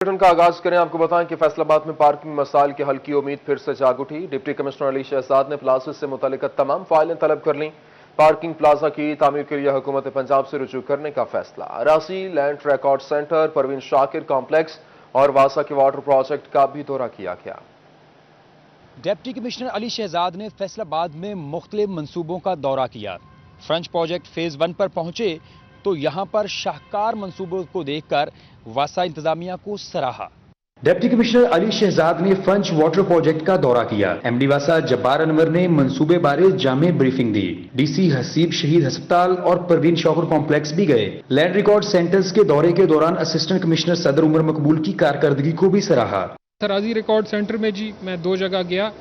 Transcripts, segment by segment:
Bulletin का आगाज करें। आपको बताएं कि फैसलाबाद में पार्किंग मसाइल के हल की उम्मीद फिर से जाग उठी। डिप्टी कमिश्नर अली शहजाद ने प्लाजा से मुतल्लिक तमाम फाइलें तलब कर लीं। पार्किंग प्लाजा की तामीर के लिए हुकूमत पंजाब से रुजू करने का फैसला। रासी land record centre, Parveen Shakir complex और वासा के वाटर प्रोजेक्ट का भी दौरा किया गया। डिप्टी कमिश्नर अली शहजाद ने फैसलाबाद में मुख्तलिफ मंसूबों का दौरा किया। फ्रंच प्रोजेक्ट फेज 1 पर पहुंचे तो यहां पर शाहकार मंसूबों को देखकर वासा इंतजामिया को सराहा। डिप्टी कमिश्नर अली शहजाद ने फ्रंच वाटर प्रोजेक्ट का दौरा किया। एमडी वासा जब्बार अनवर ने मंसूबे बारे जामे ब्रीफिंग दी। डीसी हसीब शहीद अस्पताल और परवीन शॉकर कॉम्प्लेक्स भी गए। लैंड रिकॉर्ड सेंटर्स के दौरे के दौरान असिस्टेंट कमिश्नर सदर उमर मकबूल की कारकर्दगी को भी सराहा। राजी रिकॉर्ड सेंटर में जी मैं 2 जगह गया,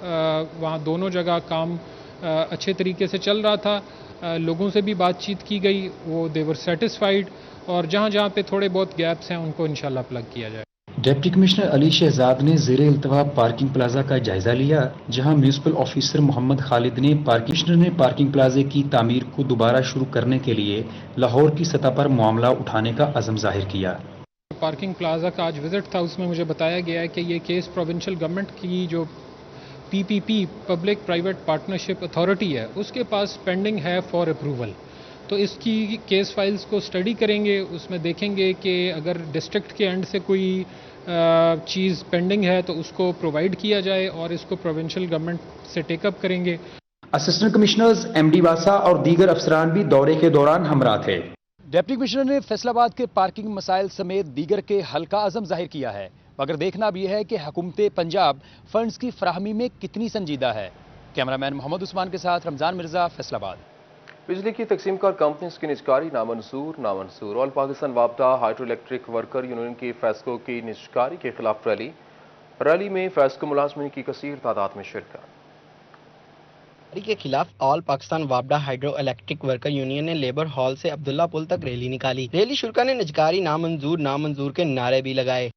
वहाँ दोनों जगह काम अच्छे तरीके से चल रहा था। लोगों से भी बातचीत की गई, वो देवर सेटिस्फाइड, और जहाँ जहाँ पे थोड़े बहुत गैप्स हैं उनको इंशाल्लाह प्लग किया जाए। डिप्टी कमिश्नर अली शहजाद ने ज़ेरे इल्तवा पार्किंग प्लाजा का जायजा लिया, जहां म्यूनिसिपल ऑफिसर मोहम्मद खालिद ने कमिश्नर ने पार्किंग प्लाजे की तामीर को दोबारा शुरू करने के लिए लाहौर की सतह पर मामला उठाने का अज़म जाहिर किया। पार्किंग प्लाजा का आज विजिट था, उसमें मुझे बताया गया है कि ये केस प्रोविंशियल गवर्नमेंट की जो PPP public private partnership authority है उसके पास पेंडिंग है फॉर अप्रूवल। तो इसकी केस फाइल्स को स्टडी करेंगे, उसमें देखेंगे कि अगर डिस्ट्रिक्ट के एंड से कोई चीज़ पेंडिंग है तो उसको प्रोवाइड किया जाए और इसको प्रोविंशियल गवर्नमेंट से टेकअप करेंगे। असिस्टेंट कमिश्नर्स एमडी वासा और दीगर अफसरान भी दौरे के दौरान हमरा थे। डिप्टी कमिश्नर ने फैसलाबाद के पार्किंग मसाइल समेत दीगर के हल का अज़म जाहिर किया है, मगर देखना भी है कि हुकूमत पंजाब फंड्स की फराहमी में कितनी संजीदा है। कैमरामैन मोहम्मद उस्मान के साथ रमजान मिर्जा, फैसलाबाद। बिजली की तकसीमकार कंपनीज की निजकारी नामंजूर। ऑल पाकिस्तान वापडा हाइड्रो इलेक्ट्रिक वर्कर यूनियन की फैस्को की निजकारी के खिलाफ रैली में फैस्को मुलाजमीन की कसीर तादाद में शिरकत। के खिलाफ ऑल पाकिस्तान वापडा हाइड्रो इलेक्ट्रिक वर्कर यूनियन ने लेबर हॉल से अब्दुल्ला पुल तक रैली निकाली। रैली शुरा ने निजकारी नामंजूर के नारे भी लगाए।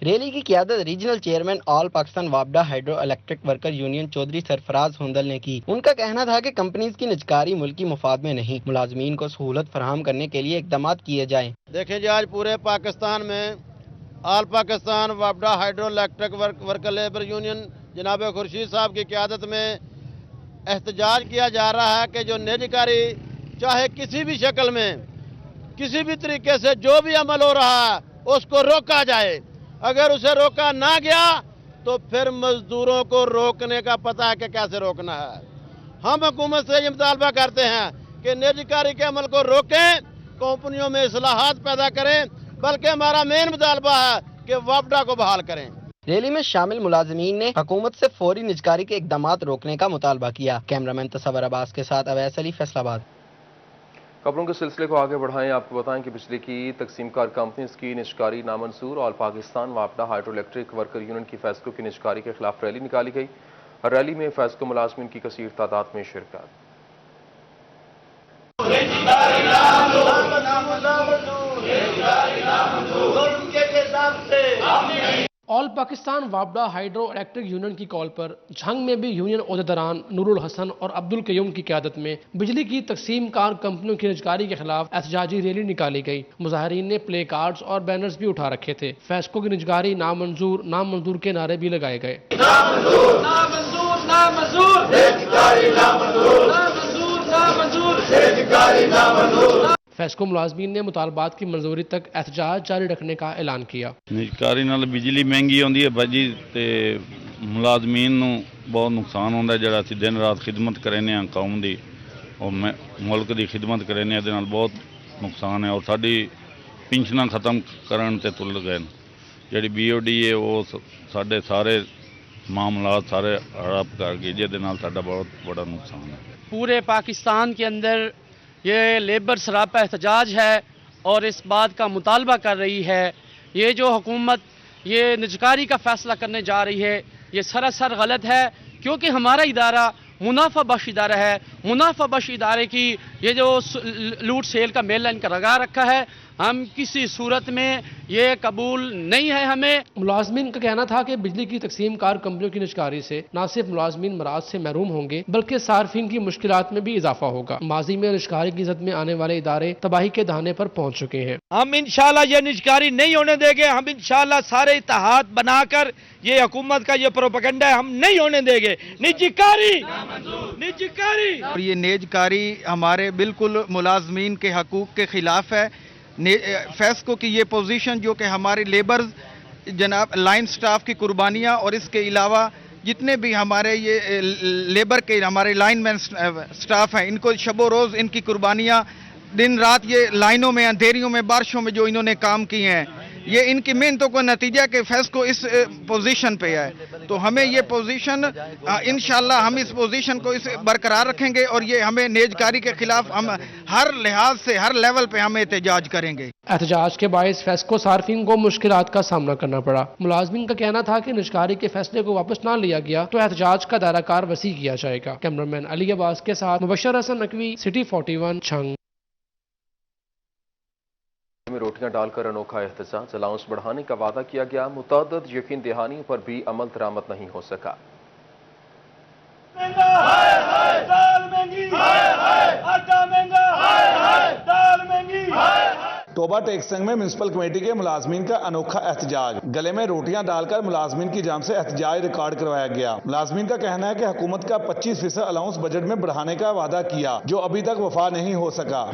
रैली की क़ियादत रीजनल चेयरमैन ऑल पाकिस्तान वापडा hydro electric worker union Chaudhry Sarfraz Hundal ने की। उनका कहना था कि कंपनीज की निजकारी मुल्की मुफाद में नहीं, मुलाजमीन को सहूलत फराहम करने के लिए इकदाम किए जाएं। देखें जी, आज पूरे पाकिस्तान में ऑल पाकिस्तान वापडा hydro electric worker labour union जनाब खुर्शीद साहब की क़यादत में एहतजाज किया जा रहा है कि जो निजकारी चाहे किसी भी शक्ल में किसी भी तरीके से जो भी अमल हो रहा है उसको रोका जाए। अगर उसे रोका ना गया तो फिर मजदूरों को रोकने का पता है कि कैसे रोकना है। हम हुकूमत से ये मुतालबा करते हैं कि निजकारी के अमल को रोकें, कंपनियों में इस्लाहात पैदा करें, बल्कि हमारा मेन मुतालबा है कि वापडा को बहाल करें। रैली में शामिल मुलाजमीन ने हुकूमत से फौरी निजकारी के इकदाम रोकने का मुतालबा किया। कैमरामैन तसव्वुर अब्बास के साथ अवैस अली, फैसलाबाद। खबरों के सिलसिले को आगे बढ़ाएं। आपको बताएं कि बिजली की तकसीमकार कंपनीज की निजकारी नामंजूर। ऑल पाकिस्तान वापडा हाइड्रो इलेक्ट्रिक वर्कर यूनियन की फैस्को की निजकारी के खिलाफ रैली निकाली गई। रैली में फैस्को मुलाजमीन की कसीर तादाद में शिरकत। ऑल पाकिस्तान वापडा हाइड्रो इलेक्ट्रिक यूनियन की कॉल पर झंग में भी यूनियन ओहदेदारान नूरुल हसन और अब्दुल कयूम की क़यादत में बिजली की तकसीम कार कंपनियों की निजकारी के खिलाफ एहतजाजी रैली निकाली गई। मुजाहिरीन ने प्ले कार्ड्स और बैनर्स भी उठा रखे थे। फैस्को की निजकारी नामंजूर के नारे भी लगाए गए। फैस्को मुलाजमीन ने मुतालबात की मंजूरी तक एहतजाज जारी रखने का ऐलान किया। निजकारी नाल बिजली महंगी आउंदी है भाजी, ते मुलाजमीन नूं बहुत नुकसान होंदा है। जिहड़ा असीं दिन रात खिदमत करने आ कौम दी और मुल्क की खिदमत करने, इहदे नाल बहुत नुकसान है और साडी पेंशनां खत्म करन ते तुल गए। जिहड़ी BOD है वो साडे सारे मामलात सारे हड़प कर गई, जिहदे नाल साडा बहुत बड़ा नुकसान है। पूरे पाकिस्तान के अंदर ये लेबर सरापा एहतजाज है और इस बात का मुतालबा कर रही है, ये जो हुकूमत ये निजकारी का फैसला करने जा रही है ये सरासर गलत है, क्योंकि हमारा इदारा मुनाफा बख्श इदारा है। मुनाफा बख्श इदारे की ये जो लूट सेल का मेला इनका लगा रखा है, हम किसी सूरत में ये कबूल नहीं है हमें। मुलाजमीन का कहना था कि बिजली की तकसीम कार कंपनियों की निजकारी से न सिर्फ मुलाजमीन मराज से महरूम होंगे बल्कि सार्फिन की मुश्किलात में भी इजाफा होगा। माजी में निजकारी की जद में आने वाले इदारे तबाही के दहाने पर पहुंच चुके हैं। हम इंशाल्लाह ये निजकारी नहीं होने देंगे। हम इंशाल्लाह सारे इत्तेहाद बनाकर ये हुकूमत का ये प्रोपेगेंडा है, हम नहीं होने देंगे। निजकारी और ये निजकारी हमारे बिल्कुल मुलाजमीन के हकूक के खिलाफ है। फेस्को की ये पोजीशन जो कि हमारे लेबर जनाब लाइन स्टाफ की कुर्बानियां और इसके अलावा जितने भी हमारे ये लेबर के हमारे लाइनमैन स्टाफ हैं, इनको शबो रोज़ इनकी कुर्बानियां, दिन रात ये लाइनों में अंधेरियों में बारिशों में जो इन्होंने काम किए हैं, ये इनकी मेहनतों का नतीजा कि फेस्को इस पोजीशन पे है। तो हमें ये पोजीशन इंशाल्लाह हम इस पोजीशन को इस बरकरार रखेंगे और ये हमें नेजकारी के खिलाफ हम हर लिहाज से हर लेवल पे हम एहतजाज करेंगे। एहतजाज के बायस फेस्को सार्फिन को मुश्किलात का सामना करना पड़ा। मुलाजमीन का कहना था कि निजकारी के फैसले को वापस ना लिया गया तो एहतजाज का दायरा कार वसी किया जाएगा। कैमरामैन अली अब्बास के साथ मुबशर हसन नकवी, सिटी 41, छंग। में रोटियां डालकर अनोखा एहतजाज, अलाउंस बढ़ाने का वादा किया गया, मुतअद्दिद यकीन दहानियों पर भी अमल दरामद नहीं हो सका। तोबा टैक्स संघ में म्युनिसिपल कमेटी के मुलाजमीन का अनोखा एहतजाज, गले में रोटियां डालकर मुलाजमीन की जान से एहतजाज रिकॉर्ड करवाया गया। मुलाजमीन का कहना है कि हुकूमत का 25% अलाउंस बजट में बढ़ाने का वादा किया जो अभी तक वफा नहीं हो सका।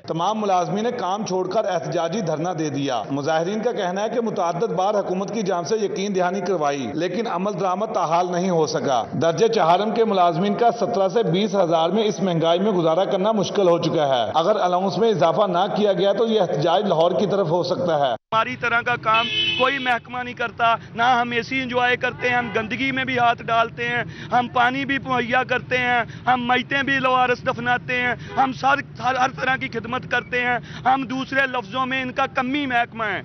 तमाम मुलाजमीन ने काम छोड़कर एहतजाजी धरना दे दिया। मुजाहिरीन का कहना है कि मुतअद्दिद बार हुकूमत की जान से यकीन दहानी करवाई लेकिन अमल दरामद ताहाल नहीं हो सका। दर्जे चहारम के मुलाजमीन का 17 से 20 हजार में इस महंगाई में गुजारा करना मुश्किल हो चुका है। अगर अलाउंस में इजाफा ना किया गया तो यह एहतजाज लाहौर की तरफ हो सकता है। हमारी तरह का काम कोई महकमा नहीं करता, ना हम एसी एंजॉय करते हैं, हम गंदगी में भी हाथ डालते हैं, हम पानी भी मुहैया करते हैं, हम मैतें भी लवारस दफनाते हैं, हम हर तरह की खिदमत करते हैं। हम दूसरे लफ्जों में इनका कमी महकमा है।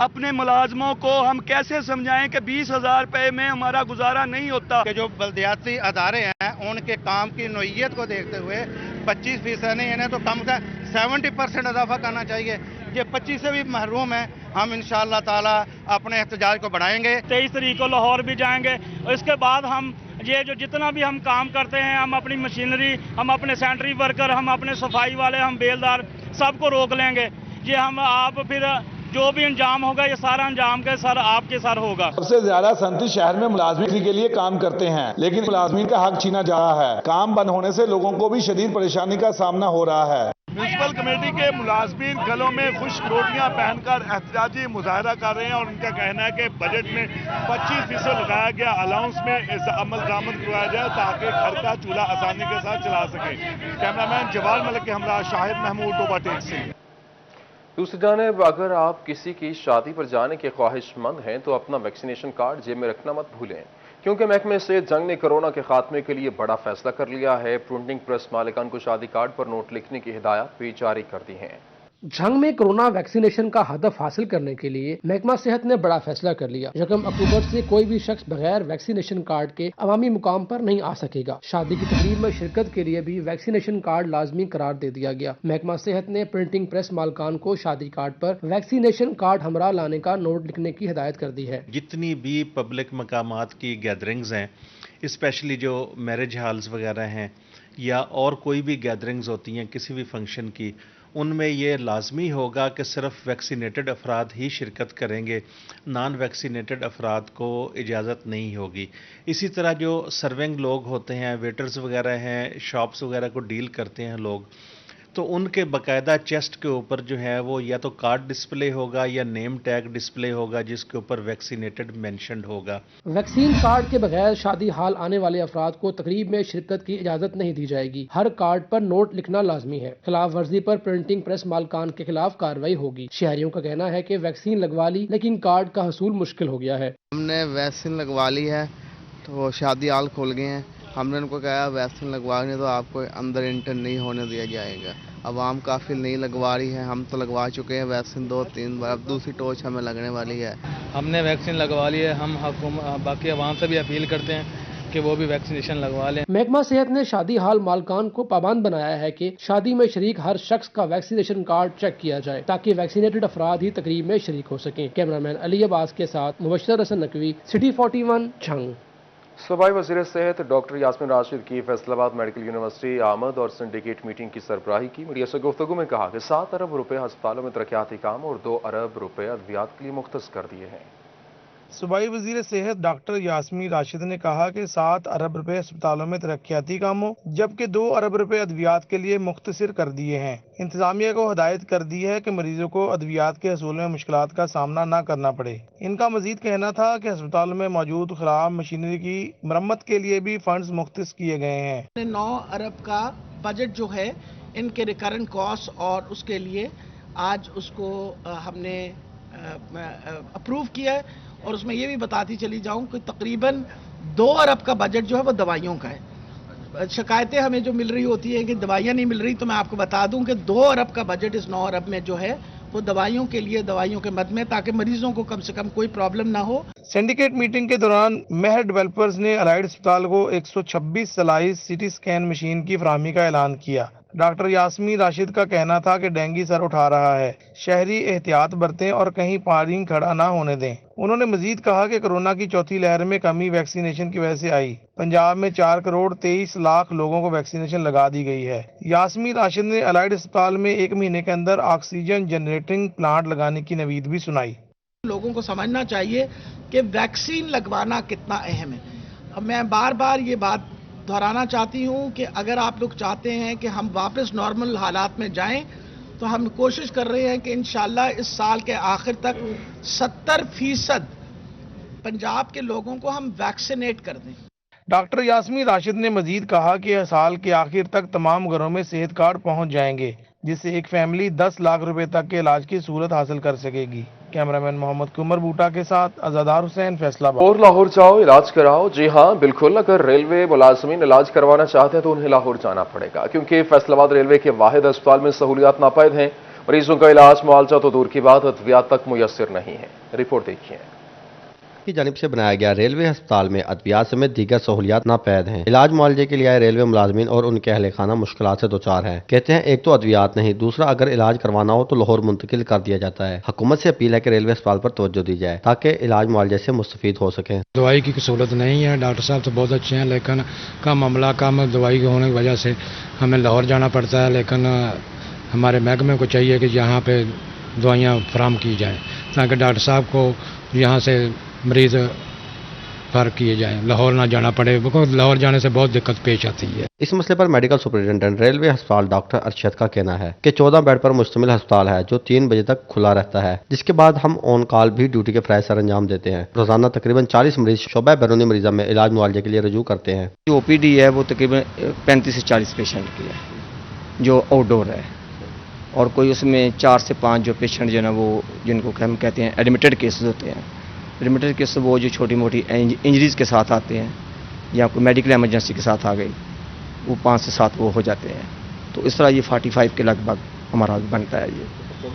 अपने मुलाजमों को हम कैसे समझाएं कि 20,000 रुपए में हमारा गुजारा नहीं होता। कि जो बल्दियाती अदारे हैं उनके काम की नोयत को देखते हुए 25% नहीं है तो कम से 70% इजाफा करना चाहिए। ये 25 से भी महरूम है। हम इंशाअल्लाह ताला अपने एहतजाज को बढ़ाएंगे। 23 तारीख को लाहौर भी जाएंगे और इसके बाद हम ये जो जितना भी हम काम करते हैं, हम अपनी मशीनरी, हम अपने सेंट्री वर्कर, हम अपने सफाई वाले, हम बेलदार सबको रोक लेंगे। ये हम आप फिर जो भी अंजाम होगा ये सारा अंजाम के सर आपके सर होगा। सबसे ज्यादा संतरी शहर में मुलाजमीन के लिए काम करते हैं लेकिन मुलाजमीन का हक छीना जा रहा है। काम बंद होने से लोगों को भी शदीद परेशानी का सामना हो रहा है। म्युनिसिपल कमेटी के मुलाजमीन गलों में खुश्क रोटियां पहनकर एहतजाजी मुजाहरा कर रहे हैं और उनका कहना है कि बजट में 25% लगाया गया अलाउंस में अमल दरामद करवाया जाए ताकि घर का चूल्हा आसानी के साथ चला सके। कैमरामैन जवाल मलिक के हमरा शाहिद महमूद, तोबा टैक्स से। दूसरी जानिब अगर आप किसी की शादी पर जाने के ख्वाहिशमंद हैं तो अपना वैक्सीनेशन कार्ड जेब में रखना मत भूलें क्योंकि महकमे से जंग ने कोरोना के खात्मे के लिए बड़ा फैसला कर लिया है। प्रिंटिंग प्रेस मालिकान को शादी कार्ड पर नोट लिखने की हिदायत भी जारी कर दी है। जंग में कोरोना वैक्सीनेशन का हदफ हासिल करने के लिए महकमा सेहत ने बड़ा फैसला कर लिया। 1 अक्टूबर से कोई भी शख्स बगैर वैक्सीनेशन कार्ड के अवामी मुकाम पर नहीं आ सकेगा। शादी की तकरीब में शिरकत के लिए भी वैक्सीनेशन कार्ड लाजमी करार दे दिया गया। महकमा सेहत ने प्रिंटिंग प्रेस मालकान को शादी कार्ड पर वैक्सीनेशन कार्ड हमरा लाने का नोट लिखने की हिदायत कर दी है। जितनी भी पब्लिक मकामात की गैदरिंग्स हैं, स्पेशली जो मैरिज हॉल्स वगैरह हैं या और कोई भी गैदरिंग्स होती हैं किसी भी फंक्शन की, उनमें ये लाजमी होगा कि सिर्फ वैक्सीनेटेड अफराद ही शिरकत करेंगे, नॉन वैक्सीनेटेड अफराद को इजाज़त नहीं होगी। इसी तरह जो सर्विंग लोग होते हैं, वेटर्स वगैरह हैं, शॉप्स वगैरह को डील करते हैं लोग, तो उनके बाकायदा चेस्ट के ऊपर जो है वो या तो कार्ड डिस्प्ले होगा या नेम टैग डिस्प्ले होगा जिसके ऊपर वैक्सीनेटेड मेंशन्ड होगा। वैक्सीन कार्ड के बगैर शादी हाल आने वाले अफराद को तकरीब में शिरकत की इजाजत नहीं दी जाएगी। हर कार्ड पर नोट लिखना लाजमी है। खिलाफ वर्जी पर प्रिंटिंग प्रेस मालकान के खिलाफ कार्रवाई होगी। शहरियों का कहना है कि वैक्सीन लगवा ली लेकिन कार्ड का हसूल मुश्किल हो गया है। हमने वैक्सीन लगवा ली है तो शादी हाल खुल गए हैं। हमने उनको कहा वैक्सीन लगवाने तो आपको अंदर इंटर नहीं होने दिया जाएगा। आवाम काफ़ी नहीं लगवा रही है। हम तो लगवा चुके हैं वैक्सीन 2-3 बार, अब दूसरी डोज हमें लगने वाली है। हमने वैक्सीन लगवा ली है। हम बाकी आवाम से भी अपील करते हैं کہ وہ بھی ویکسینیشن لگوا لیں۔ محکمہ صحت نے شادی ہال مالکان کو پابند بنایا ہے کہ شادی میں شریک ہر شخص کا ویکسینیشن کارڈ چیک کیا جائے تاکہ ویکسینیٹڈ افراد ہی تقریب میں شریک ہو سکیں۔ کیمرامین علی عباس کے ساتھ مبشر حسن نقوی، سٹی 41 جھنگ۔ صوبائی وزیر صحت ڈاکٹر یاسمین راشد کی فیصل آباد میڈیکل یونیورسٹی آمد اور سنڈیکیٹ میٹنگ کی سربراہی کی۔ میڈیا سے گفتگو میں کہا کہ 7 ارب روپے ہسپتالوں میں ترقیاتی کام اور 2 ارب روپے ادویات کے لیے مختص کر دیے ہیں۔ صوبائی وزیر صحت ڈاکٹر یاسمین راشد نے کہا کہ 7 ارب روپے ہسپتالوں میں ترقیاتی کاموں جبکہ 2 ارب روپے ادویات کے لیے مختصر کر دیے ہیں۔ انتظامیہ کو ہدایت کر دی ہے کہ مریضوں کو ادویات کے حصول میں مشکلات کا سامنا نہ کرنا پڑے۔ ان کا مزید کہنا تھا کہ ہسپتالوں میں موجود خراب مشینری کی مرمت کے لیے بھی فنڈز مختص کیے گئے ہیں۔ 9 ارب کا بجٹ جو ہے ان کے ریکرنٹ کاسٹ اور اس کے لیے آج اس کو ہم نے اپروو کیا ہے، اور اس میں یہ بھی بتاتی چلی جاؤں کہ تقریباً 2 ارب کا بجٹ جو ہے وہ دوائیوں کا ہے۔ شکایتیں ہمیں جو مل رہی ہوتی ہیں کہ دوائیاں نہیں مل رہی، تو میں آپ کو بتا دوں کہ 2 ارب کا بجٹ اس 9 ارب میں جو ہے وہ دوائیوں کے لیے، دوائیوں کے مد میں، تاکہ مریضوں کو کم سے کم کوئی پرابلم نہ ہو۔ سنڈیکیٹ میٹنگ کے دوران مہر ڈیولپرز نے الائڈ اسپتال کو 126 slices C T scan machine کی فراہمی کا اعلان کیا۔ ڈاکٹر یاسمین راشد کا کہنا تھا کہ ڈینگی سر اٹھا رہا ہے، شہری احتیاط برتیں اور کہیں پارکنگ کھڑا نہ ہونے دیں۔ انہوں نے مزید کہا کہ کورونا کی چوتھی لہر میں کمی ویکسینیشن کی وجہ سے آئی۔ پنجاب میں 4 کروڑ 23 لاکھ لوگوں کو ویکسینیشن لگا دی گئی ہے۔ یاسمین راشد نے الائڈ اسپتال میں 1 مہینے کے اندر آکسیجن جنریٹنگ پلانٹ لگانے کی نوید بھی سنائی۔ لوگوں کو سمجھنا چاہیے کہ ویکسین لگوانا کتنا اہم ہے۔ اب میں بار بار یہ بات دہرانا چاہتی ہوں کہ اگر آپ لوگ چاہتے ہیں کہ ہم واپس نارمل حالات میں جائیں تو ہم کوشش کر رہے ہیں کہ انشاءاللہ اس سال کے آخر تک 70% پنجاب کے لوگوں کو ہم ویکسینیٹ کر دیں۔ ڈاکٹر یاسمین راشد نے مزید کہا کہ سال کے آخر تک تمام گھروں میں صحت کارڈ پہنچ جائیں گے، جس سے ایک فیملی 10 لاکھ روپے تک کے علاج کی سہولت حاصل کر سکے گی۔ کیمرامین محمد قمر بوٹا کے ساتھ ازادار حسین، فیصل آباد۔ اور لاہور جاؤ علاج کراؤ؟ جی ہاں بالکل، اگر ریلوے ملازمین علاج کروانا چاہتے ہیں تو انہیں لاہور جانا پڑے گا، کیونکہ فیصل آباد ریلوے کے واحد اسپتال میں سہولیات ناپید ہیں۔ مریضوں کا علاج معالجہ تو دور کی بات، ادویات تک میسر نہیں ہے۔ رپورٹ دیکھیے۔ کی جانب سے بنایا گیا ریلوے ہسپتال میں ادویات سمیت دیگر سہولیات ناپید ہیں۔ علاج معالجے کے لیے آئے ریلوے ملازمین اور ان کے اہل خانہ مشکلات سے دوچار ہیں۔ کہتے ہیں ایک تو ادویات نہیں، دوسرا اگر علاج کروانا ہو تو لاہور منتقل کر دیا جاتا ہے۔ حکومت سے اپیل ہے کہ ریلوے ہسپتال پر توجہ دی جائے تاکہ علاج معالجے سے مستفید ہو سکیں۔ دوائی کی سہولت نہیں ہے، ڈاکٹر صاحب تو بہت اچھے ہیں، لیکن کم عملہ کم دوائی کے ہونے کی وجہ سے ہمیں لاہور جانا پڑتا ہے۔ لیکن ہمارے محکمے کو چاہیے کہ یہاں پہ دوائیاں فراہم کی جائیں تاکہ ڈاکٹر صاحب کو یہاں سے مریض فرق کیے جائیں، لاہور نہ جانا پڑے، کیونکہ لاہور جانے سے بہت دقت پیش آتی ہے۔ اس مسئلے پر میڈیکل سپرنٹینڈنٹ ریلوے ہسپتال ڈاکٹر ارشد کا کہنا ہے کہ 14 بیڈ پر مشتمل ہسپتال ہے جو 3 بجے تک کھلا رہتا ہے، جس کے بعد ہم آن کال بھی ڈیوٹی کے فرائض سر انجام دیتے ہیں۔ روزانہ تقریباً 40 مریض شعبہ بیرونی مریضہ میں علاج معالجے کے لیے رجوع کرتے ہیں۔ جو او پی ڈی ہے وہ تقریباً 35 سے 40 پیشنٹ کی ہے جو آؤٹ ڈور ہے، اور کوئی اس میں 4 سے 5 جو پیشنٹ جو ہے نا وہ جن کو ہم کہتے ہیں ایڈمیٹڈ کیسز ہوتے ہیں۔ ایڈمیٹڈ کیسز وہ جو چھوٹی موٹی انجریز کے ساتھ آتے ہیں یا کوئی میڈیکل ایمرجنسی کے ساتھ آ گئی، وہ 5 سے 7 وہ ہو جاتے ہیں۔ تو اس طرح یہ 45 کے لگ بھگ ہمارا بنتا ہے۔ یہ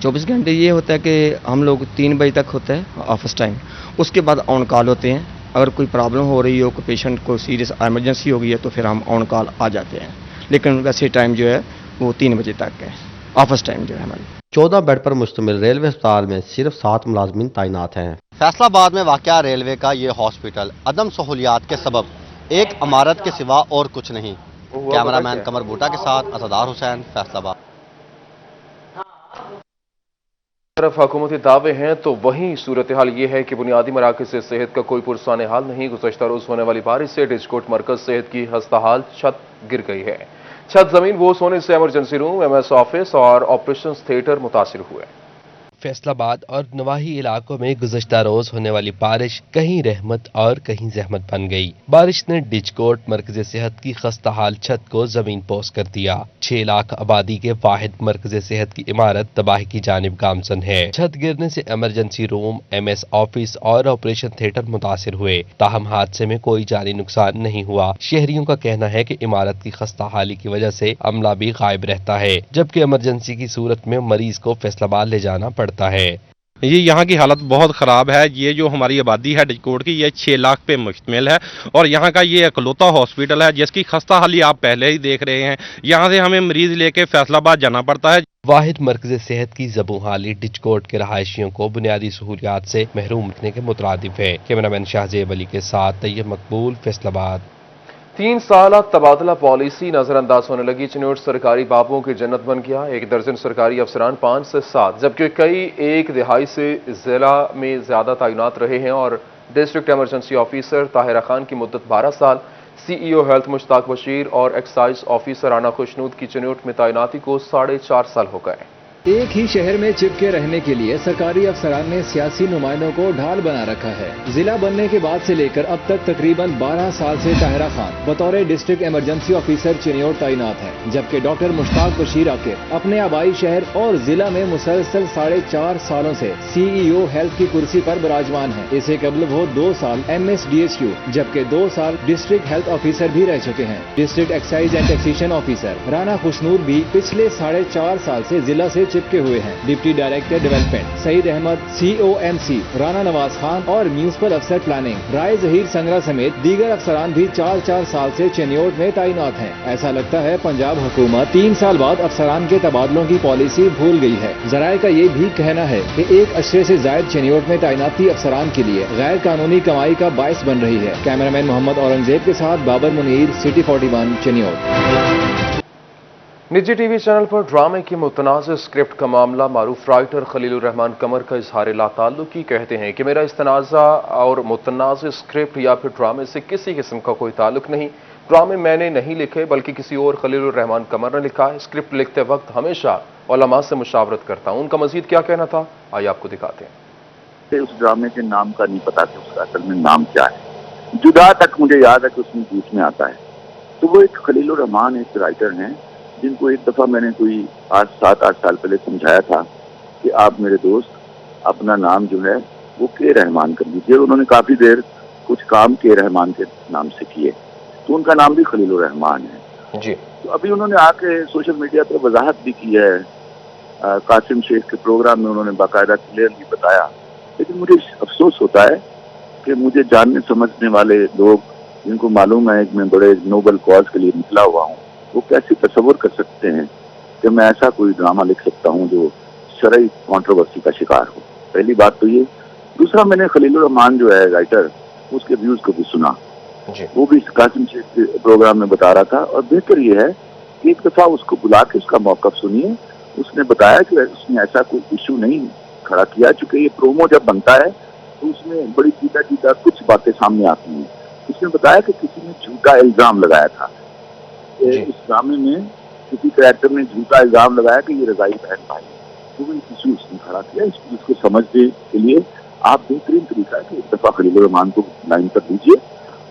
24 گھنٹے یہ ہوتا ہے کہ ہم لوگ 3 بجے تک ہوتا ہے آفس ٹائم، اس کے بعد آن کال ہوتے ہیں۔ اگر کوئی پرابلم ہو رہی ہو، کوئی پیشنٹ کو سیریس ایمرجنسی ہو گئی ہے تو پھر ہم آن کال آ جاتے ہیں، لیکن ویسے ٹائم جو ہے وہ 3 بجے تک ہے، آفس ٹائم جو ہے ہماری۔ 14 بیڈ پر مشتمل ریلوے ہسپتال میں صرف 7 ملازمین تعینات ہیں۔ فیصل آباد میں واقع ریلوے کا یہ ہاسپٹل عدم سہولیات کے سبب ایک عمارت کے سوا اور کچھ نہیں۔ کیمرامین قمر بوٹا کے ساتھ ازادار حسین، فیصل آباد۔ طرف حکومتی دعوے ہیں تو وہیں صورتحال یہ ہے کہ بنیادی مراکز سے صحت کا کوئی پرسان حال نہیں۔ گزشتہ روز ہونے والی بارش سے ڈچکوٹ مرکز صحت کی خستحال چھت گر گئی ہے۔ چھت زمین بوس ہونے سے ایمرجنسی روم، ایم ایس آفس اور آپریشنز تھیٹر متاثر ہوئے۔ فیصل آباد اور نواحی علاقوں میں گزشتہ روز ہونے والی بارش کہیں رحمت اور کہیں زحمت بن گئی۔ بارش نے ڈچکوٹ مرکز صحت کی خستحال چھت کو زمین پوش کر دیا۔ 6 لاکھ آبادی کے واحد مرکز صحت کی عمارت تباہی کی جانب گامزن ہے۔ چھت گرنے سے ایمرجنسی روم، ایم ایس آفس اور آپریشن تھیٹر متاثر ہوئے، تاہم حادثے میں کوئی جانی نقصان نہیں ہوا۔ شہریوں کا کہنا ہے کہ عمارت کی خستحالی کی وجہ سے عملہ بھی غائب رہتا ہے، جبکہ ایمرجنسی کی صورت میں مریض کو فیصل آباد لے جانا پڑتا ہے۔ ये यहाँ की हालत बहुत ख़राब है। ये जो हमारी आबादी है डिजकोट की, ये 6 लाख पे मुश्तमिल है और यहाँ का ये इकलौता हॉस्पिटल है जिसकी खस्ता हाली आप पहले ही देख रहे हैं। यहाँ से हमें मरीज लेके फैसलाबाद जाना पड़ता है। वाहिद मरकज़ सेहत की ज़बू हाली डिजकोट के रहायशियों को बुनियादी सहूलियात से महरूम रखने के मुतरादिफ है। कैमरामैन शाहजेब अली के साथ तैयब मकबूल, फैसलाबाद। 3 साल तबादला पॉलिसी नजरअंदाज होने लगी। चिनोट सरकारी बाबुओं की जन्नत बन गया। 1 दर्जन सरकारी अफसरान 5 से 7 जबकि कई 1 दिहाई से जिला में ज्यादा तैनात रहे हैं और district emergency officer Tahira Khan की मुद्दत 12 साल, सीईओ हेल्थ मुश्ताक बशीर और एक्साइज ऑफिसर राना खुशनूद की चिनोट में तैनाती को 4.5 साल हो गए। एक ही शहर में चिपके रहने के लिए सरकारी अफसरान ने सियासी नुमाइंदों को ढाल बना रखा है। जिला बनने के बाद से लेकर अब तक तकरीबन 12 साल से ताहिरा खान बतौर डिस्ट्रिक्ट इमरजेंसी ऑफिसर चिन्योट तैनात है, जबकि डॉक्टर मुश्ताक बशीर आकिब अपने आबाई शहर और जिला में मुसलसल 4.5 सालों से सीईओ हेल्थ की कुर्सी पर विराजमान है। इससे कबल वो 2 साल MSDSU जबकि 2 साल डिस्ट्रिक्ट हेल्थ ऑफिसर भी रह चुके हैं। District excise and taxation officer Rana Khushnoor भी पिछले 4.5 साल से जिला से चिपके हुए हैं। Deputy director development Saeed Ahmad, COMC Rana Nawaz Khan और म्यूनिसिपल अफसर प्लानिंग राय जहीर संगरा समेत दीगर अफसरान भी 4-4 साल से चिन्योट में तैनात हैं। ऐसा लगता है पंजाब हुकूमत 3 साल बाद अफसरान के तबादलों की पॉलिसी भूल गई है। जराये का ये भी कहना है कि 1 अशरे से जायद चिन्योट में तैनाती अफसरान के लिए गैर कानूनी कमाई का बायस बन रही है। कैमरामैन मोहम्मद औरंगजेब के साथ बाबर मुनीर, सिटी 41 चिन्योट। निजी टीवी चैनल पर ड्रामे की मुतनाज़ स्क्रिप्ट का मामला मारूफ राइटर खलीलुर रहमान कमर का इजहार लाताल्लुकी कहते हैं कि मेरा इस तनाज़ा और मुतनाज़ स्क्रिप्ट या फिर ड्रामे से किसी किस्म का कोई ताल्लुक नहीं। ड्रामे मैंने नहीं लिखे बल्कि किसी और खलीलुर रहमान कमर ने लिखा है। स्क्रिप्ट लिखते वक्त हमेशा उलमा से मुशावरत करता हूँ। उनका मजीद क्या कहना था, आइए आपको दिखाते हैं। उस ड्रामे के नाम का नहीं पता कि उसका असल में नाम क्या है। जुदा तक मुझे याद है कि उसमें बीच में आता है। तो वो एक खलीलुर रहमान एक राइटर हैं जिनको एक दफ़ा मैंने कोई 7-8 साल पहले समझाया था कि आप मेरे दोस्त अपना नाम जो है वो के रहमान कर लीजिए। उन्होंने काफ़ी देर कुछ काम के रहमान के नाम से किए, तो उनका नाम भी खलीलुर रहमान है जी। तो अभी उन्होंने आके सोशल मीडिया पर वजाहत भी की है। कासिम शेख के प्रोग्राम में उन्होंने बाकायदा क्लियरली बताया। लेकिन मुझे अफसोस होता है कि मुझे जानने समझने वाले लोग जिनको मालूम है कि मैं बड़े नोबल कॉज के लिए निकला हुआ हूँ, वो कैसे तस्वर कर सकते हैं कि मैं ऐसा कोई ड्रामा लिख सकता हूँ जो शरई कंट्रोवर्सी का शिकार हो। पहली बात तो ये। दूसरा, मैंने खलीलुर रहमान जो है राइटर, उसके व्यूज को भी सुना। वो भी कासिम शेख के प्रोग्राम में बता रहा था और बेहतर ये है कि एक दफा उसको बुला के उसका मौकफ सुनिए। उसने बताया कि उसने ऐसा कोई इशू नहीं खड़ा किया, चूंकि ये प्रोमो जब बनता है तो उसमें बड़ी सीधा कुछ बातें सामने आती हैं। उसने बताया कि किसी ने झूठा इल्जाम लगाया था। इस ड्रामे में किसी कैरेक्टर ने झूठा इल्जाम लगाया कि ये रजाई बहन भाई, तो वो इशू उसने खड़ा किया। इसको समझने के लिए आप बेहतरीन तरीका है कि एक दफा खलीलुर रहमान को लाइन पर लीजिए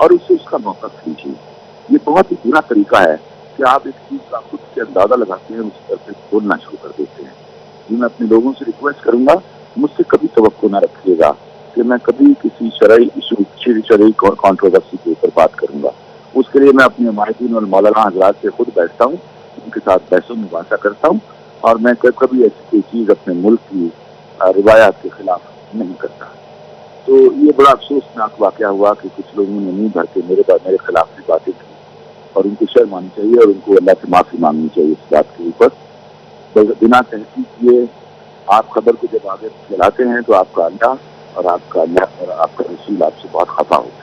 और उससे उसका मौकफ लीजिए। ये बहुत ही बुरा तरीका है कि आप एक चीज का खुद से अंदाजा लगाते हैं, उस पर से बोलना शुरू कर देते हैं। ये मैं अपने लोगों से रिक्वेस्ट करूंगा, मुझसे कभी तवक्को न रखिएगा कि मैं कभी किसी शरई इशू, शरई कॉन्ट्रोवर्सी के ऊपर बात करूंगा। उसके लिए मैं अपने माहिदीन और मौलाना हजरात से खुद बैठता हूँ, उनके साथ बहसों मुबासा करता हूँ और मैं कभी ऐसी कोई चीज़ अपने मुल्क की रिवायात के खिलाफ नहीं करता। तो ये बड़ा अफसोसनाक वाक़या हुआ कि कुछ लोगों ने मुंह भर के मेरे खिलाफ भी बातें की और उनको शर्म आनी चाहिए और उनको अल्लाह से माफ़ी मांगनी चाहिए इस बात के ऊपर। तो बिना तहकीक किए आप खबर को जब आगे फैलाते हैं तो आपका अल्लाह और आपका रसूल आपसे बहुत खफा होता है।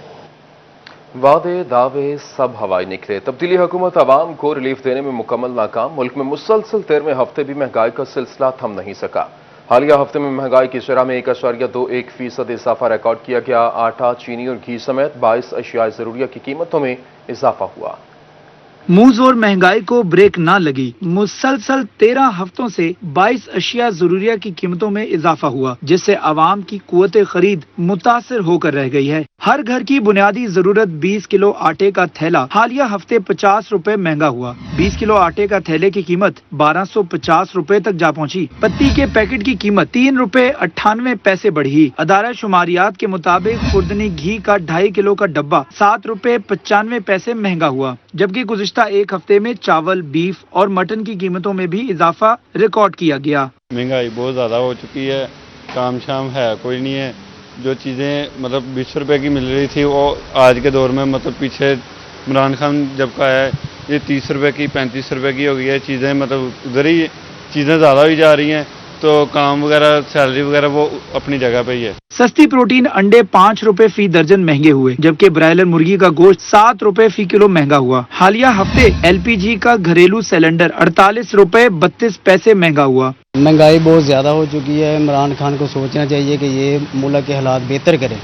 वादे दावे सब हवाई निकले। तब्दीली हुकूमत आवाम को रिलीफ देने में मुकम्मल नाकाम। मुल्क में मुसलसल 13वें हफ्ते भी महंगाई का सिलसिला थम नहीं सका। हालिया हफ्ते में महंगाई की शरह में 1.21% इजाफा रिकॉर्ड किया गया। आटा, चीनी और घी समेत 22 अशिया ज़रूरिया की कीमतों में इजाफा हुआ। मुंह जोर महंगाई को ब्रेक ना लगी। मुसलसल 13 हफ्तों से 22 अशिया ज़रूरिया की कीमतों में इजाफा हुआ, जिससे आवाम की कुव्वत खरीद मुतासिर होकर रह गई है। हर घर की बुनियादी जरूरत 20 किलो आटे का थैला हालिया हफ्ते 50 रुपए महंगा हुआ। 20 किलो आटे का थैले की कीमत 1250 रुपए तक जा पहुंची। पत्ती के पैकेट की कीमत 3 रुपए 98 पैसे बढ़ी। अदारा शुमारियात के मुताबिक खुर्दनी घी का 2.5 किलो का डब्बा 7 रुपए 95 पैसे महंगा हुआ, जबकि गुज़िश्ता एक हफ्ते में चावल, बीफ और मटन की कीमतों में भी इजाफा रिकॉर्ड किया गया। महंगाई बहुत ज्यादा हो चुकी है। काम शाम है कोई नहीं है। जो चीज़ें मतलब 20 रुपए की मिल रही थी वो आज के दौर में मतलब पीछे इमरान खान जब का है ये 30 रुपए की 35 रुपए की हो गई है चीज़ें, मतलब उधर ही चीज़ें ज़्यादा ही जा रही हैं, तो काम वगैरह सैलरी वगैरह वो अपनी जगह पे ही है। सस्ती प्रोटीन अंडे 5 रुपए फी दर्जन महंगे हुए, जबकि ब्रायलर मुर्गी का गोश्त 7 रुपए फी किलो महंगा हुआ। हालिया हफ्ते LPG का घरेलू सिलेंडर 48 रुपए 32 पैसे महंगा हुआ। महंगाई बहुत ज़्यादा हो चुकी है। इमरान खान को सोचना चाहिए कि ये मुल्क के हालात बेहतर करें।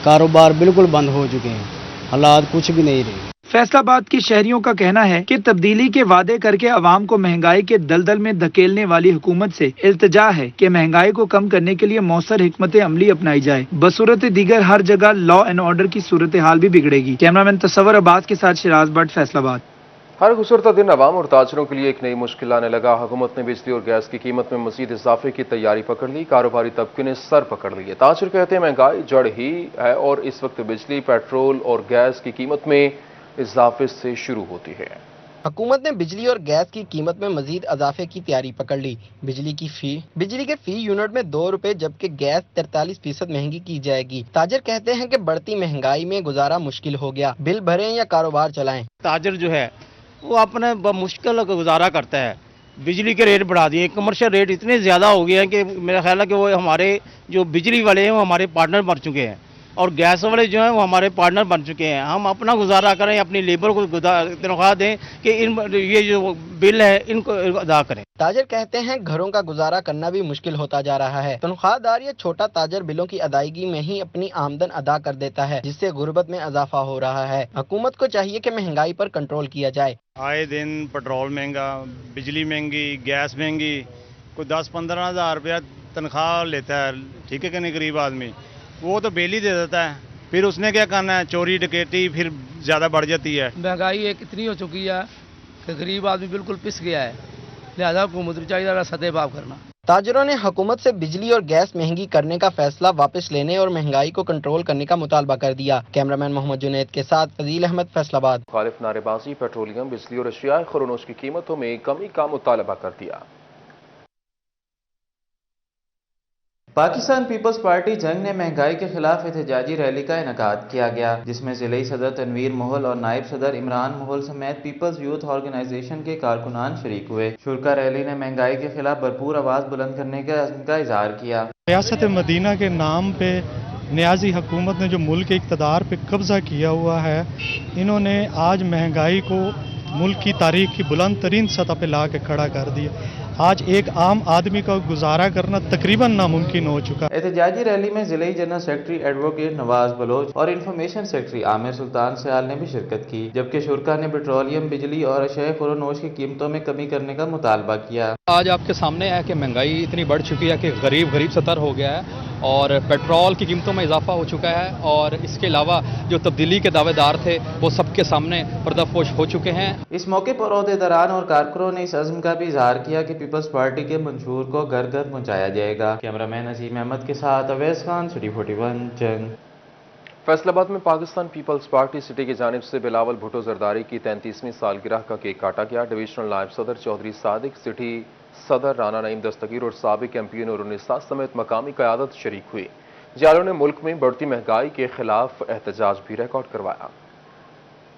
कारोबार बिल्कुल बंद हो चुके हैं, हालात कुछ भी नहीं रहे। फैसलाबाद के शहरियों का कहना है कि तब्दीली के वादे करके अवाम को महंगाई के दलदल में धकेलने वाली हुकूमत से इल्तिजा है कि महंगाई को कम करने के लिए मौसर हिकमत अमली अपनाई जाए। बसूरत दीगर हर जगह लॉ एंड ऑर्डर की सूरत हाल भी बिगड़ेगी। कैमरामैन तस्वर अब्बास के साथ शिराज भट्ट, फैसलाबाद। हर गुज़रता दिन अवाम और ताजरों के लिए एक नई मुश्किल आने लगा। हुकूमत ने बिजली और गैस की कीमत में मजीद इजाफे की तैयारी पकड़ ली। कारोबारी तबके ने सर पकड़ लिए। ताजर कहते हैं महंगाई जड़ ही है और इस वक्त बिजली, पेट्रोल और गैस की कीमत में इजाफे से शुरू होती है। हुकूमत ने बिजली और गैस की कीमत में मजीद इजाफे की तैयारी पकड़ ली। बिजली के फी यूनिट में 2 रुपए जबकि गैस 43% महंगी की जाएगी। ताजर कहते हैं कि बढ़ती महंगाई में गुजारा मुश्किल हो गया, बिल भरें या कारोबार चलाएं। ताजर जो है वो अपने मुश्किल गुजारा करता है। बिजली के रेट बढ़ा दिए, कमर्शियल रेट इतने ज़्यादा हो गए हैं कि मेरा ख्याल है कि वो हमारे जो बिजली वाले हैं वो हमारे पार्टनर बन चुके हैं और गैस वाले जो हैं वो हमारे पार्टनर बन चुके हैं। हम अपना गुजारा करें, अपनी लेबर को तनख्वाह दें कि ये जो बिल है इनको अदा करें। ताजर कहते हैं घरों का गुजारा करना भी मुश्किल होता जा रहा है। तनख्वाहदार या छोटा ताजर बिलों की अदायगी में ही अपनी आमदन अदा कर देता है, जिससे गुर्बत में इजाफा हो रहा है। हुकूमत को चाहिए कि महंगाई पर कंट्रोल किया जाए। आए दिन पेट्रोल महंगा, बिजली महंगी, गैस महंगी, कोई 10-15 हज़ार रुपया तनख्वाह लेता है, ठीक है कि नहीं, गरीब आदमी वो तो बिल ही दे देता है, फिर उसने क्या करना है, चोरी डकैती फिर ज़्यादा बढ़ जाती है। महंगाई एक इतनी हो चुकी है कि गरीब आदमी बिल्कुल पिस गया है, लिहाजा हुकूमत को चाहिए सदेबाव करना। ताजरों ने हुकूमत से बिजली और गैस महंगी करने का फैसला वापस लेने और महंगाई को कंट्रोल करने का मुतालबा कर दिया। कैमरामैन मोहम्मद जुनैद के साथ फजील अहमद, फैसलाबाद। मुखालिफ नारेबाजी, पेट्रोलियम, बिजली और अशियाए खुरोनोश की कीमतों में कमी का मुतालबा कर दिया। पाकिस्तान पीपल्स पार्टी जंग ने महंगाई के खिलाफ एहतजाजी रैली का इनेकाद किया गया, जिसमें जिले सदर तनवीर मोहल और नायब सदर इमरान मोहल समेत पीपल्स यूथ ऑर्गेनाइजेशन के कारकुनान शरीक हुए। शुरा रैली ने महंगाई के खिलाफ भरपूर आवाज बुलंद करने के अज़्म का इजहार किया। रियासत मदीना के नाम पे न्याजी हुकूमत ने जो मुल्क के इक़्तिदार पे कब्जा किया हुआ है, इन्होंने आज महंगाई को मुल्क की तारीख की बुलंद तरीन सतह पे ला के खड़ा कर दिया। आज एक आम आदमी का गुजारा करना तकरीबन नामुमकिन हो चुका। एहतजाजी रैली में जिले general secretary advocate Nawaz Baloch और इंफॉर्मेशन सेक्रेटरी आमिर सुल्तान सयाल ने भी शिरकत की, जबकि शुरा ने पेट्रोलियम, बिजली और अशियाए खुरोनोश की कीमतों में कमी करने का मुतालबा किया। आज आपके सामने है कि महंगाई इतनी बढ़ चुकी है कि गरीब सतर हो गया है और पेट्रोल की कीमतों में इजाफा हो चुका है और इसके अलावा जो तब्दीली के दावेदार थे वो सबके सामने पर्दाफोश हो चुके हैं। इस मौके पर ओहदेदारान और कारकुनों ने इस अज़्म का भी इजहार किया कि पीपल्स पार्टी के मंशूर को घर घर पहुँचाया जाएगा। कैमरामैन अजीम अहमद के साथ अवैस खान, सिटी 41, जंग। फैसलाबाद में पाकिस्तान पीपल्स पार्टी सिटी की जानिब से बिलावल भुट्टो जरदारी की 33वीं सालगिरह का केक काटा गया। डिविजनल नायब सदर चौधरी सादिक, सिटी सदर राना नईम दस्तगीर और साबिक MP नूरुन्निसा समेत मकामी क़यादत शरीक हुई। जियालों ने मुल्क में बढ़ती महंगाई के खिलाफ एहतजाज भी रिकॉर्ड करवाया।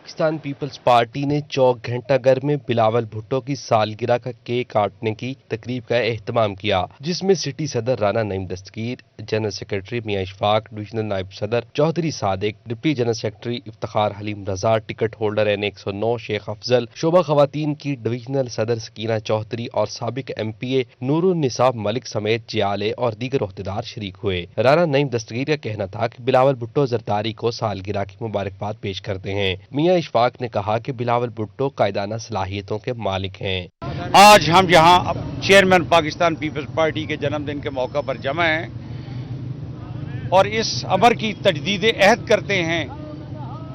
पाकिस्तान पीपल्स पार्टी ने चौक घंटाघर में बिलावल भुट्टो की सालगिरह का केक काटने की तकरीब का एहतमाम किया, जिसमें सिटी सदर Rana Naeem Dastgir, general secretary Mian Ishfaq, divisional नायब सदर Chaudhry Sadiq, deputy general secretary Iftikhar Haleem Raza, ticket holder N109 Shaikh Afzal, शोभा खवातीन की डिविजनल सदर सकीना चौधरी और साबिक MPA नूरुन्निसा मलिक समेत जियाले और दीगर ओहदेदार शरीक हुए। राना नईम दस्तगीर का कहना था कि बिलावल भुट्टो जरदारी को सालगिरह की मुबारकबाद पेश करते हैं। मियां इशफाक ने कहा कि बिलावल भुट्टो कायदाना सलाहियतों के मालिक हैं। आज हम यहाँ चेयरमैन पाकिस्तान पीपल्स पार्टी के जन्मदिन के मौका पर जमा हैं और इस अमर की तजदीद अहद करते हैं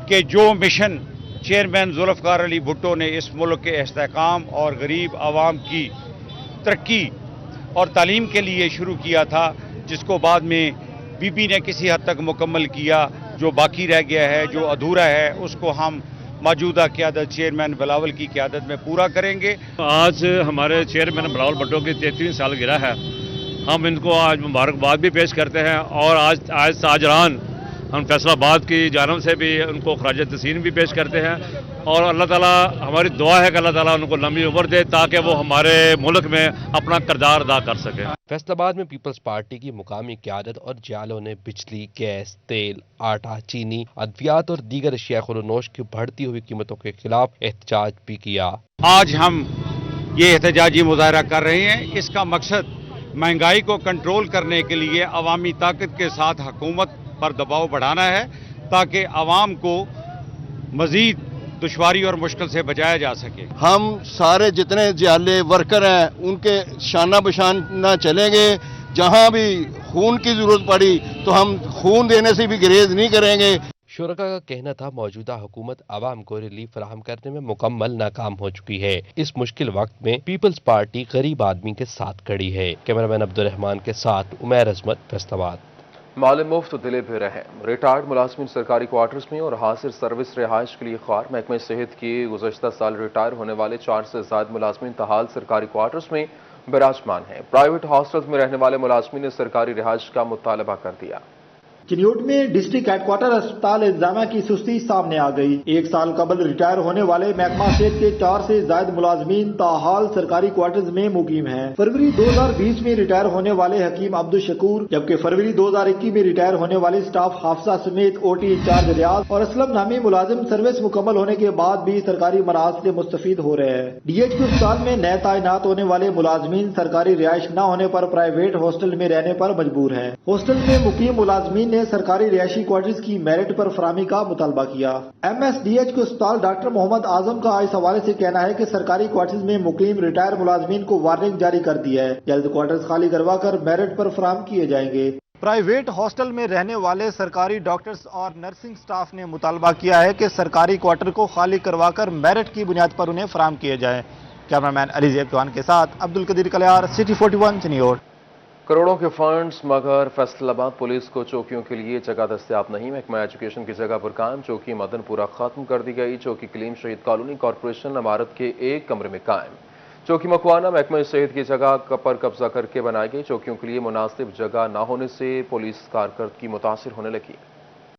कि जो मिशन चेयरमैन जुल्फ़िकार अली भुट्टो ने इस मुल्क के इस्तेहकाम और गरीब आवाम की तरक्की और तालीम के लिए शुरू किया था, जिसको बाद में बीबी ने किसी हद तक मुकम्मल किया, जो बाकी रह गया है, जो अधूरा है, उसको हम मौजूदा क़यादत चेयरमैन बिलावल की क़यादत में पूरा करेंगे। आज हमारे चेयरमैन बिलावल भुट्टो की 33वीं सालगिरह है ہم ان کو آج مبارکباد بھی پیش کرتے ہیں اور آج تاجران ہم فیصلہ آباد کی جانب سے بھی ان کو خراج تحسین بھی پیش کرتے ہیں اور اللہ تعالیٰ ہماری دعا ہے کہ اللہ تعالیٰ ان کو لمبی عمر دے تاکہ وہ ہمارے ملک میں اپنا کردار ادا کر سکیں۔ فیصل آباد میں پیپلز پارٹی کی مقامی قیادت اور جالوں نے بجلی، گیس، تیل، آٹا، چینی، ادویات اور دیگر اشیاء خورونوش کی بڑھتی ہوئی قیمتوں کے خلاف احتجاج بھی کیا۔ آج ہم یہ احتجاجی مظاہرہ کر رہے ہیں، اس کا مقصد مہنگائی کو کنٹرول کرنے کے لیے عوامی طاقت کے ساتھ حکومت پر دباؤ بڑھانا ہے تاکہ عوام کو مزید دشواری اور مشکل سے بچایا جا سکے۔ ہم سارے جتنے جالے ورکر ہیں ان کے شانہ بشان نہ چلیں گے، جہاں بھی خون کی ضرورت پڑی تو ہم خون دینے سے بھی گریز نہیں کریں گے۔ شرکا کا کہنا تھا موجودہ حکومت عوام کو ریلیف فراہم کرنے میں مکمل ناکام ہو چکی ہے۔ اس مشکل وقت میں پیپلز پارٹی غریب آدمی کے ساتھ کھڑی ہے۔ کیمرامین عبدالرحمان کے ساتھ عمیر عظمت، فیصل آباد۔ مال مفت دلے بھی رحم، ریٹائرڈ ملازمین سرکاری کوارٹرز میں اور حاصل سروس رہائش کے لیے خوار۔ محکمہ صحت کی گزشتہ سال ریٹائر ہونے والے 4 سے زائد ملازمین تاحال سرکاری کوارٹرز میں براجمان ہیں۔ پرائیویٹ ہاسٹلز میں رہنے والے ملازمین نے سرکاری رہائش کا مطالبہ کر دیا۔ چنیوٹ میں ڈسٹرکٹ ہیڈ کوارٹر اسپتال انتظامیہ کی سستی سامنے آ گئی۔ 1 سال قبل ریٹائر ہونے والے محکمہ صحت کے 4 سے زائد ملازمین تاحال سرکاری کوارٹرز میں مقیم ہیں۔ فروری 2020 میں ریٹائر ہونے والے حکیم عبدالشکور، جبکہ فروری 2021 میں ریٹائر ہونے والے سٹاف حافظہ سمیت اوٹی انچارج ریاض اور اسلم نامی ملازم سروس مکمل ہونے کے بعد بھی سرکاری مراحل سے مستفید ہو رہے ہیں۔ ڈی ایچ کیو اسپتال میں نئے تعینات ہونے والے ملازمین سرکاری رہائش نہ ہونے پر پرائیویٹ ہاسٹل میں رہنے پر مجبور ہیں۔ ہاسٹل میں مقیم ملازمین نے سرکاری رہائشی کوارٹرز کی میرٹ پر فراہمی کا مطالبہ کیا۔ ایم ایس ڈی ایچ کو اسپتال ڈاکٹر محمد اعظم کا اس حوالے سے کہنا ہے کہ سرکاری کوارٹرز میں مقیم ریٹائر ملازمین کو وارننگ جاری کر دی ہے، جلد کوارٹرز خالی کروا کر میرٹ پر فراہم کیے جائیں گے۔ پرائیویٹ ہاسٹل میں رہنے والے سرکاری ڈاکٹرز اور نرسنگ سٹاف نے مطالبہ کیا ہے کہ سرکاری کوارٹر کو خالی کروا کر میرٹ کی بنیاد پر انہیں فراہم کیے جائیں۔ کیمرامین علی زیب چوہان کے ساتھ عبدالقدیر کلیار، سٹی 41 چنیوٹ۔ کروڑوں کے فنڈز مگر فیصل آباد پولیس کو چوکیوں کے لیے جگہ دستیاب نہیں۔ محکمہ ایجوکیشن کی جگہ پر قائم چوکی مدن پورہ ختم کر دی گئی۔ چوکی کلیم شہید کالونی کارپوریشن عمارت کے ایک کمرے میں قائم۔ چوکی مکوانا محکمہ صحت کی جگہ پر قبضہ کر کے بنائی گئی۔ چوکیوں کے لیے مناسب جگہ نہ ہونے سے پولیس کارکردگی متاثر ہونے لگی۔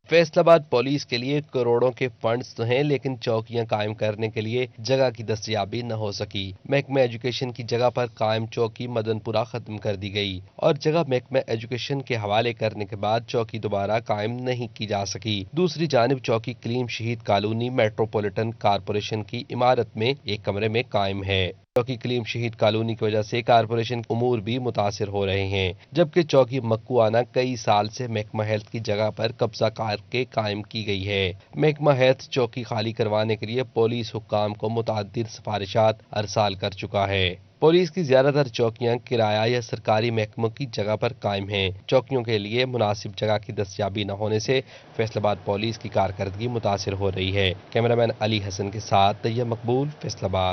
فیصل آباد پولیس کے لیے کروڑوں کے فنڈز تو ہیں، لیکن چوکیاں قائم کرنے کے لیے جگہ کی دستیابی نہ ہو سکی۔ محکمہ ایجوکیشن کی جگہ پر قائم چوکی مدن پورہ ختم کر دی گئی اور جگہ محکمہ ایجوکیشن کے حوالے کرنے کے بعد چوکی دوبارہ قائم نہیں کی جا سکی۔ دوسری جانب چوکی کلیم شہید کالونی میٹروپولیٹن کارپوریشن کی عمارت میں ایک کمرے میں قائم ہے۔ چوکی کلیم شہید کالونی کی وجہ سے کارپوریشن امور بھی متاثر ہو رہے ہیں، جبکہ چوکی مکوانا کئی سال سے محکمہ ہیلتھ کی جگہ پر قبضہ کر کے قائم کی گئی ہے۔ محکمہ ہیلتھ چوکی خالی کروانے کے لیے پولیس حکام کو متعدد سفارشات ارسال کر چکا ہے۔ پولیس کی زیادہ تر چوکیاں کرایہ یا سرکاری محکموں کی جگہ پر قائم ہیں۔ چوکیوں کے لیے مناسب جگہ کی دستیابی نہ ہونے سے فیصل آباد پولیس کی کارکردگی متاثر ہو رہی ہے۔ کیمرامین علی حسن کے ساتھ طیب مقبول، فیصل آباد۔